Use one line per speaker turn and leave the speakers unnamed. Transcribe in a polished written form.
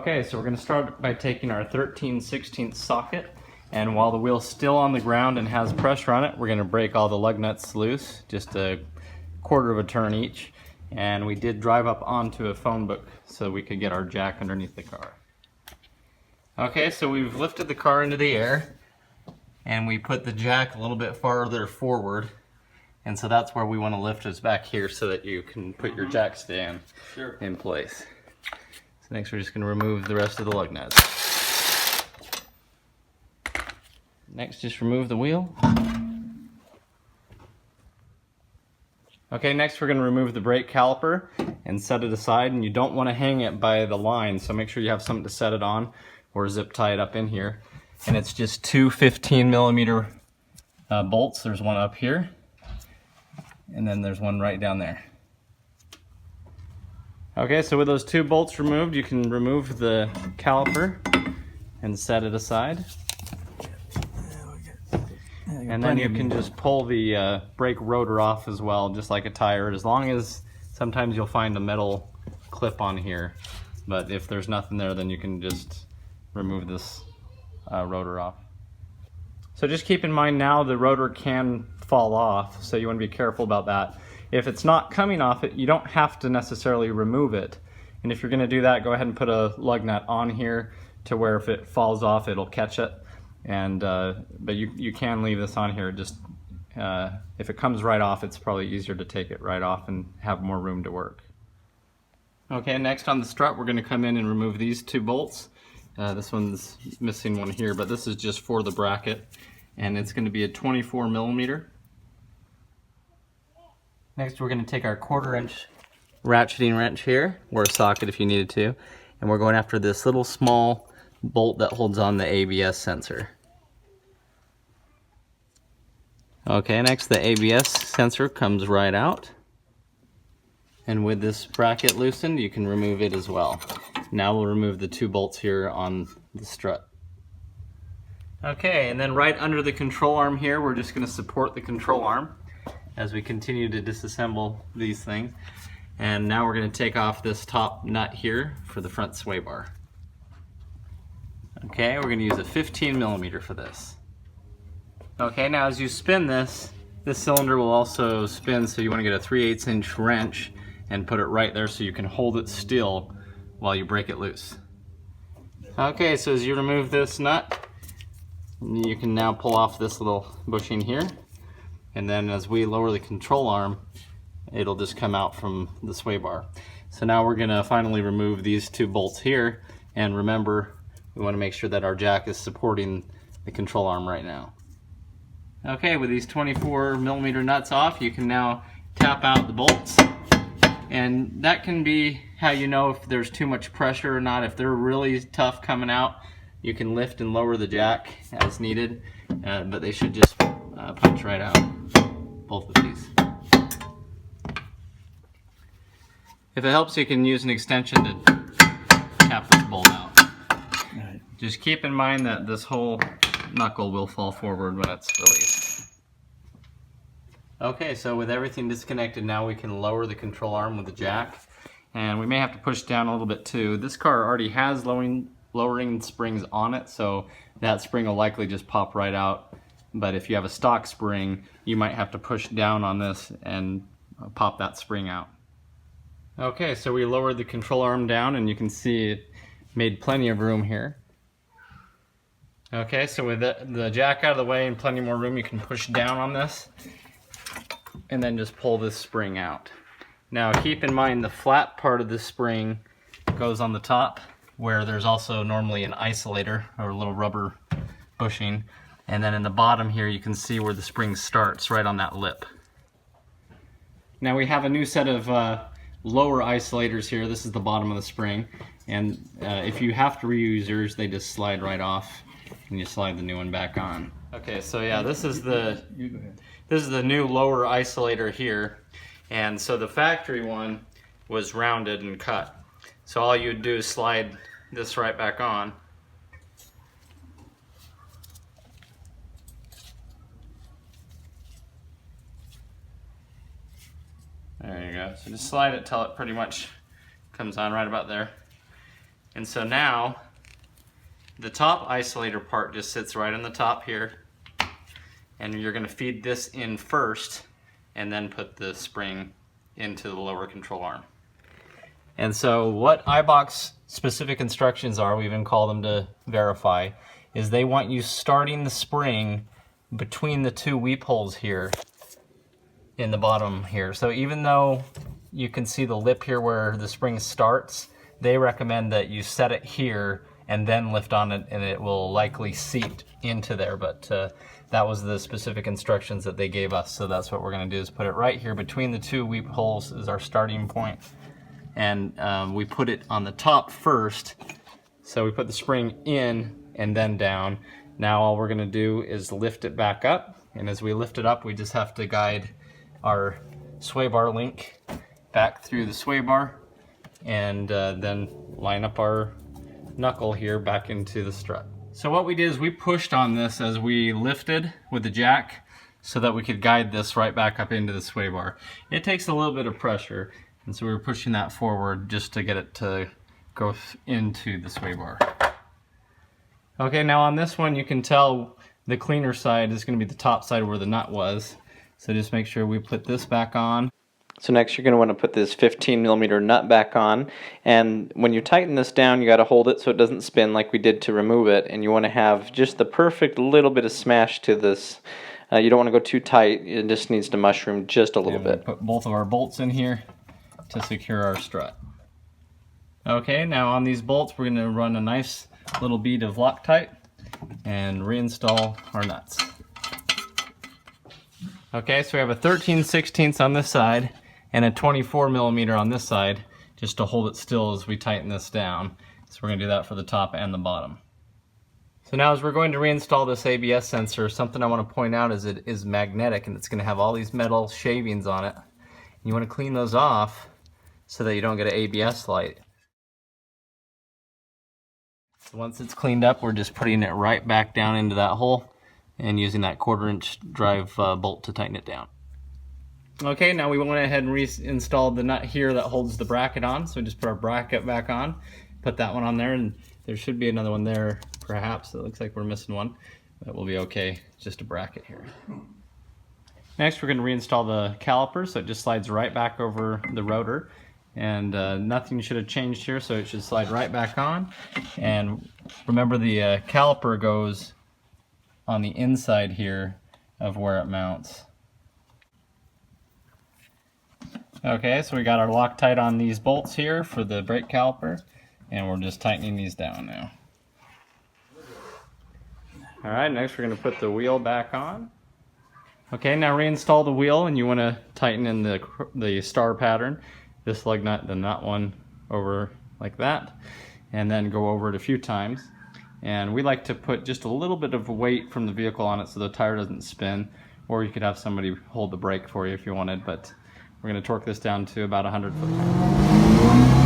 Okay, so we're going to start by taking our 13/16 socket, and while the wheel's still on the ground and has pressure on it, we're going to break all the lug nuts loose, just a quarter of a turn each. And we did drive up onto a phone book so we could get our jack underneath the car. Okay, so we've lifted the car into the air, and we put the jack a little bit farther forward, and so that's where we want to lift us back here so that you can put your jack stand in place. So next we're just going to remove the rest of the lug nuts. Next, just remove the wheel. Okay, next we're going to remove the brake caliper and set it aside, and you don't want to hang it by the line, so make sure you have something to set it on or zip tie it up in here. And it's just two 15mm bolts. There's one up here, and then there's one right down there. Okay, so with those two bolts removed, you can remove the caliper and set it aside. And then you can just pull the brake rotor off as well, just like a tire, as long as sometimes you'll find a metal clip on here. But if there's nothing there, then you can just remove this rotor off. So just keep in mind now the rotor can fall off, so you want to be careful about that. If it's not coming off it, you don't have to necessarily remove it. And if you're going to do that, go ahead and put a lug nut on here to where if it falls off, it'll catch it. And but you can leave this on here. Just if it comes right off, it's probably easier to take it right off and have more room to work. Okay, next on the strut, we're going to come in and remove these two bolts. This one's missing one here, but this is just for the bracket, and it's going to be a 24mm. Next, we're going to take our 1/4-inch ratcheting wrench here, or a socket if you needed to, and we're going after this little small bolt that holds on the ABS sensor. Okay, next the ABS sensor comes right out, and with this bracket loosened, you can remove it as well. Now we'll remove the two bolts here on the strut. Okay, and then right under the control arm here, we're just going to support the control arm as we continue to disassemble these things. And now we're going to take off this top nut here for the front sway bar. Okay, we're going to use a 15mm for this. Okay, now as you spin this cylinder will also spin, so you want to get a 3/8" wrench and put it right there so you can hold it still while you break it loose. Okay, so as you remove this nut, you can now pull off this little bushing here. And then as we lower the control arm, it'll just come out from the sway bar. So now we're going to finally remove these two bolts here, and remember, we want to make sure that our jack is supporting the control arm right now. Okay, with these 24mm nuts off, you can now tap out the bolts, and that can be how you know if there's too much pressure or not. If they're really tough coming out, you can lift and lower the jack as needed, but they should just punch right out, both of these. If it helps, you can use an extension to tap this bolt out. Right. Just keep in mind that this whole knuckle will fall forward when it's released. Okay, so with everything disconnected, now we can lower the control arm with the jack, and we may have to push down a little bit too. This car already has lowering springs on it, so that spring will likely just pop right out. But if you have a stock spring, you might have to push down on this and pop that spring out. Okay, so we lowered the control arm down, and you can see it made plenty of room here. Okay, so with the jack out of the way and plenty more room, you can push down on this and then just pull this spring out. Now keep in mind the flat part of this spring goes on the top, where there's also normally an isolator or a little rubber bushing. And then in the bottom here, you can see where the spring starts, right on that lip. Now we have a new set of lower isolators here. This is the bottom of the spring. And if you have to reuse yours, they just slide right off, and you slide the new one back on. Okay, so yeah, this is the new lower isolator here. And so the factory one was rounded and cut. So all you'd do is slide this right back on. There you go. So just slide it till it pretty much comes on right about there. And so now the top isolator part just sits right on the top here, and you're going to feed this in first and then put the spring into the lower control arm. And so what Eibach's specific instructions are, we even call them to verify, is they want you starting the spring between the two weep holes here in the bottom here. So even though you can see the lip here where the spring starts, they recommend that you set it here and then lift on it, and it will likely seat into there. But that was the specific instructions that they gave us. So that's what we're going to do, is put it right here between the two weep holes is our starting point. And we put it on the top first. So we put the spring in and then down. Now all we're going to do is lift it back up. And as we lift it up, we just have to guide our sway bar link back through the sway bar, and then line up our knuckle here back into the strut. So what we did is we pushed on this as we lifted with the jack so that we could guide this right back up into the sway bar. It takes a little bit of pressure, and so we were pushing that forward just to get it to go into the sway bar. Okay, now on this one you can tell the cleaner side is going to be the top side where the nut was. So just make sure we put this back on. So next you're going to want to put this 15mm nut back on, and when you tighten this down you got to hold it so it doesn't spin like we did to remove it, and you want to have just the perfect little bit of smash to this. You don't want to go too tight, it just needs to mushroom just a little bit. Put both of our bolts in here to secure our strut. Okay, now on these bolts we're going to run a nice little bead of Loctite and reinstall our nuts. Okay, so we have a 13/16 on this side and a 24mm on this side, just to hold it still as we tighten this down. So we're going to do that for the top and the bottom. So now as we're going to reinstall this ABS sensor, something I want to point out is it is magnetic, and it's going to have all these metal shavings on it. You want to clean those off so that you don't get an ABS light. So once it's cleaned up, we're just putting it right back down into that hole and using that 1/4" drive bolt to tighten it down. Okay, now we went ahead and reinstalled the nut here that holds the bracket on. So we just put our bracket back on, put that one on there, and there should be another one there perhaps. It looks like we're missing one, but we'll be okay. Just a bracket here. Next we're going to reinstall the caliper, so it just slides right back over the rotor, and nothing should have changed here, so it should slide right back on. And remember, the caliper goes on the inside here of where it mounts. Okay, so we got our Loctite on these bolts here for the brake caliper, and we're just tightening these down now. Alright, next we're going to put the wheel back on. Okay, now reinstall the wheel, and you want to tighten in the star pattern. This lug nut, the nut one, over like that, and then go over it a few times. And we like to put just a little bit of weight from the vehicle on it so the tire doesn't spin, or you could have somebody hold the brake for you if you wanted, but we're going to torque this down to about 100 foot.